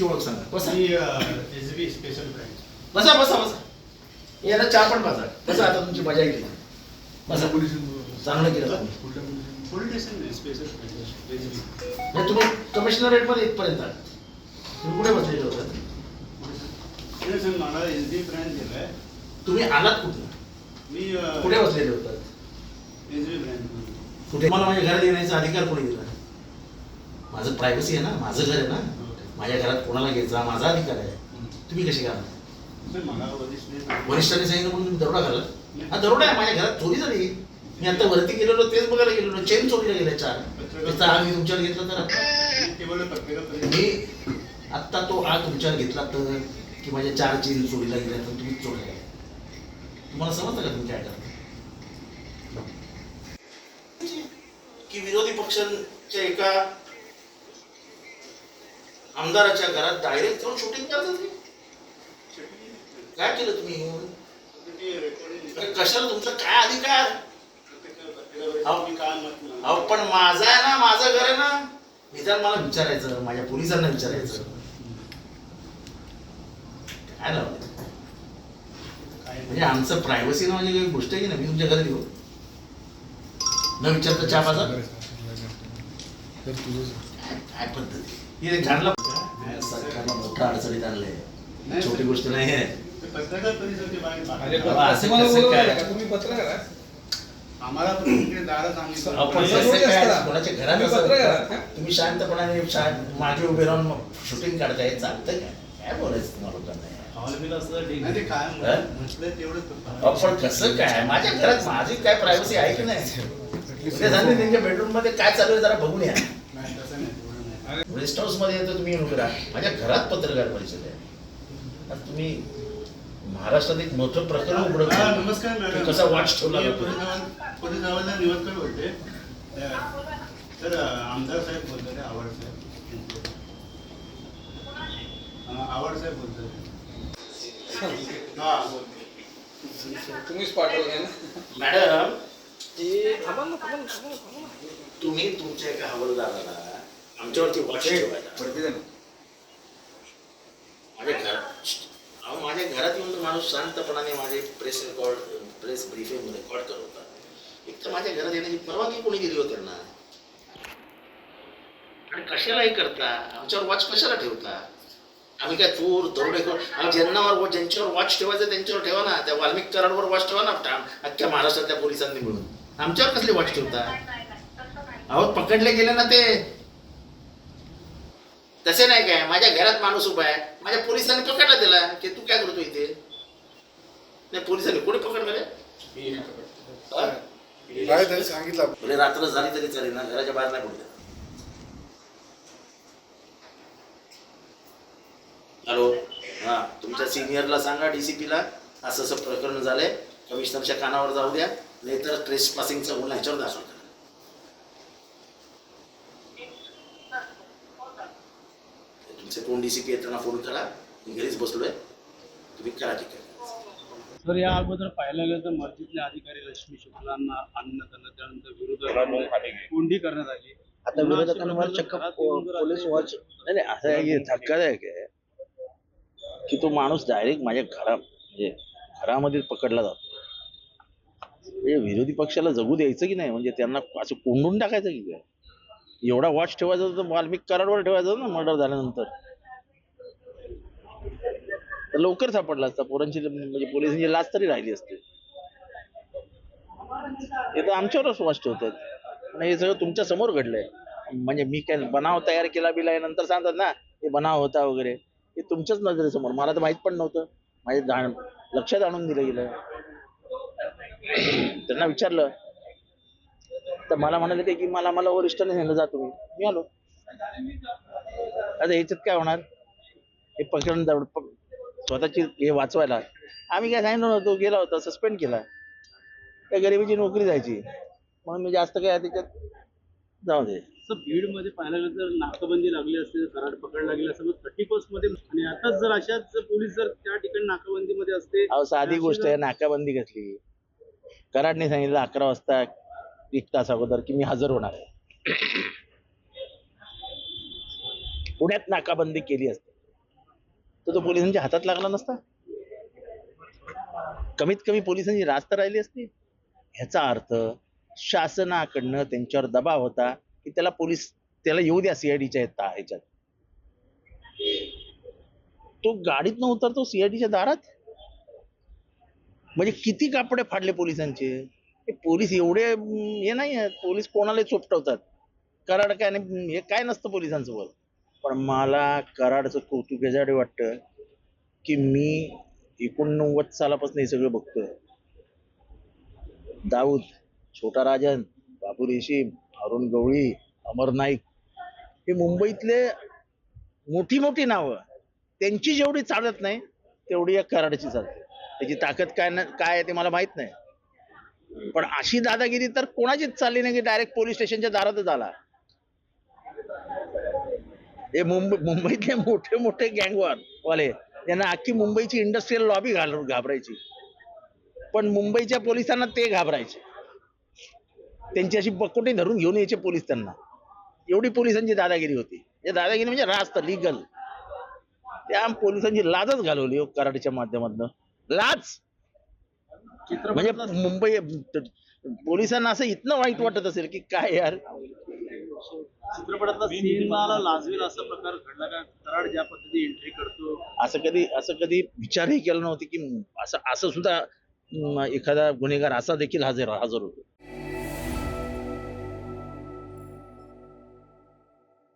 तुमची ओळख सांगा. बसा SB स्पेशल ब्रांच. बसा बसा बसा. याला चहा पण पाजा. बसा आता तुमची मजा येईल. बसा. चांगलं केलं तुम्ही. Police station special branch SB. नाही तुम्ही कमिशनरेट मध्ये इथपर्यंत आहात. तुम्ही कुठे बसलेले होतात? मला SB ब्रांच दिलाय. तुम्ही आलात कुठून? मी कुठे बसलेले होतात? SB branch. कुठे? मला माझ्या घरात येण्याचा अधिकार कोणी दिला? माझं प्रायव्हसी आहे ना, माझं घर आहे ना. माझ्या घरात कोणाला घ्यायचा माझा अधिकार आहे. तुम्ही कशी घाला? मला वरिष्ठांनी सांगितलं म्हणून तुम्ही दरोडा घाला? हा दरोडा आहे. माझ्या घरात चोरी झाली. मी आता वरती गेलेलो तेच बघायला गेलेलो. चेन चोरीला गेल्या 4. त्याचा आग मी तुमच्यावर घेतला तर मी आत्ता तो आग तुमच्यावर घेतला तर की माझ्या 4 चेन चोरीला गेल्या तर तुम्ही चोरल्या. तुम्हाला समजतं का तुम्ही काय करता? की विरोधी पक्षांच्या एका आमदाराच्या घरात डायरेक्ट जाऊन शूटिंग करतात. काय केलं तुम्ही? कशाला? तुमचा काय अधिकार? अहो पण माझा आहे ना, माझं घर आहे ना. निदान मला विचारायचं, माझ्या पोलिसांना विचारायचं. काय लावलं? म्हणजे आमचं प्रायव्हसी ना म्हणजे काही गोष्ट आहे की ना. मी तुमच्या घरी येऊ न विचारता चहा पाजा? काय पद्धती? हे झाडला सरकारला मोठा अडचणीत आणलंय. छोटी गोष्ट नाही आहे. पत्रकार परिषदेचे तुम्ही पत्रकार आहे? आम्हाला दारा सांगितलं. कोणाच्या घरात तुम्ही शांतपणाने मागे उभे राहून शूटिंग काढताय, चालतंय काय? काय बोलायचं तुम्हाला लोकांना? पण कसं काय? माझ्या घरात माझी काय प्रायव्हसी आहे की नाही? त्यांच्या बेडरूम मध्ये काय चालू आहे जरा बघून या. रेस्ट हाऊस मध्ये येतो तुम्ही उभे राहा. माझ्या घरात पत्रकार परिषद आहे. आता तुम्ही महाराष्ट्रात एक मोठं प्रकरण उघडत. नमस्कार मॅडम. कसा वॉच ठेवला पोलीस आवाजला निवडकर बोलते. तर आमदार साहेब बोलतात. आवड साहेब बोलतात. तुम्हीच पाठवलं ना मॅडम. तुम्ही तुमच्या एका हवालदाराला आमच्यावरती वॉच ठेवायला माझ्या घरात येऊन माणूस शांतपणाने माझे प्रेस ब्रीफिंग रेकॉर्ड करत होता. एक तर माझ्या घरात येण्याची परवानगी कोणी दिली होती त्यांना? आणि कशालाही करता? आमच्यावर वॉच कशाला ठेवता? आम्ही काय चोर दरोडेखोर? ज्यांच्यावर वॉच ठेवायचं त्यांच्यावर ठेवा ना. त्या वाल्मिक कराडवर वॉच ठेवा ना. अख्ख्या महाराष्ट्रातल्या पोलिसांनी मिळून आमच्यावर कसली वॉच ठेवता? अहो पकडले गेले ना ते. तसे नाही काय? माझ्या घरात माणूस उभा आहे. माझ्या पोलिसांनी पकडला त्याला की तू काय करतो इथे? नाही पोलिसांनी कोणी पकडलं? सांगितलं रात्र झाली तरी चालेल ना, घराच्या बाहेर नाही पडत. हॅलो, हा तुमच्या सिनियरला सांगा, DCP-ला असं असं प्रकरण झालंय, कमिशनरच्या कानावर जाऊ द्या, नाहीतर ट्रेस पासिंगचा गुन्हा ह्याच्यावर दाखल करा. तुमचे कोण DCP आहेत त्यांना फोन करा. मी घरीच बसलोय, तुम्ही करा ठीक आहे. तर या अगोदर पाहायला गेलं तर मस्जिदले अधिकारी लक्ष्मी शुक्लांना अन्न त्यांना त्यानंतर विरोधात कोंडी करण्यात आली. आता विरोधकांवर चक्क पोलीस वॉच नाही असं आहे. धक्कादायक आहे की तो माणूस डायरेक्ट माझ्या म्हणजे घरामध्ये पकडला जातो. म्हणजे विरोधी पक्षाला जगू द्यायचं की नाही? म्हणजे त्यांना असं कोंडून टाकायचं की काय? एवढा वॉच ठेवायचा तर वाल्मिक कराडवर ठेवायचं ना. मर्डर झाल्यानंतर तर लवकर सापडला असता. पोरांची म्हणजे पोलिसांची लाच तरी राहिली असते. हे तर आमच्यावरच वॉच ठेवतात. आणि हे सगळं तुमच्या समोर घडलंय. म्हणजे मी काय बनाव तयार केला बिला नंतर सांगतात ना हे बनाव होता वगैरे. हे तुमच्याच नजरेसमोर. मला तर माहित पण नव्हतं. माझ्या लक्षात आणून दिलं गेलं. त्यांना विचारलं तर मला म्हणाले ते की मला वरिष्ठांनी सांगितलं जा तुम्ही. मी आलो. आता ह्याच्यात काय होणार? हे प्रकरण स्वतःची हे वाचवायला आम्ही काय सांगितलं नव्हतं. गेला होता, सस्पेंड केला. त्या गरिबीची नोकरी जायची. म्हणून मी जास्त काय त्याच्यात जाऊ दे. बीड मध्ये पाहायला गेलं तर नाकाबंदी लागली असते, कराड पकडला गेला असं 31 मध्ये. आणि आताच जर अशाच पोलीस जर त्या ठिकाणी नाकाबंदी मध्ये असते. अहो साधी गोष्ट आहे. नाकाबंदी कसली? कराडने सांगितलं 11 वाजता 1 तास अगोदर की मी हजर होणार आहे. पुण्यात नाकाबंदी केली असते. तर तो पोलिसांच्या हातात लागला नसता. कमीत कमी पोलिसांची रास्त तर राहिली असती. ह्याचा अर्थ शासनाकडनं त्यांच्यावर दबाव होता की त्याला येऊ द्या सीआयडीच्या ह्याच्यात. तो गाडीत न उतरतो सीआयडीच्या दारात. म्हणजे किती कापडे फाडले पोलिसांचे. हे पोलीस एवढे हे नाही आहेत. पोलीस कोणाला चोपटवतात. कराड काय नाही, हे काय नसतं पोलिसांसोबत. पण मला कराडचं कौतुक याच्यासाठी वाटतं की मी 89 सालापासून हे सगळं बघतोय. दाऊद, छोटा राजन, बाबू रेशीम, अरुण गवळी, अमर नाईक, हे मुंबईतले मोठी मोठी नावं, त्यांची जेवढी चालत नाही तेवढी या कराडची चालते. त्याची ताकद काय आहे ते मला माहित नाही. पण अशी दादागिरी तर कोणाचीच चालली नाही की डायरेक्ट पोलीस स्टेशनच्या दारातच आला. हे मुंबईतले मोठे मोठे गँगवार वाले यांना अख्खी मुंबईची इंडस्ट्रियल लॉबी घाबरायची. पण मुंबईच्या पोलिसांना ते घाबरायचे. त्यांची अशी बकोटी धरून घेऊन यायचे पोलीस त्यांना. एवढी पोलिसांची दादागिरी होती. या दादागिरी म्हणजे रास्त लिगल. त्या पोलिसांची लाजच घालवली हो कराडच्या माध्यमातून. लाज म्हणजे मुंबई पोलिसांना असं इतकं वाईट वाटत असेल की काय यार. चित्रपटातला सिनेमाला लाजवेल असा प्रकार घडला का? कराड ज्या पद्धतीने एंट्री करतो, असं कधी विचारही केला नव्हते की असं सुद्धा एखादा गुन्हेगार असा देखील हजर होतो.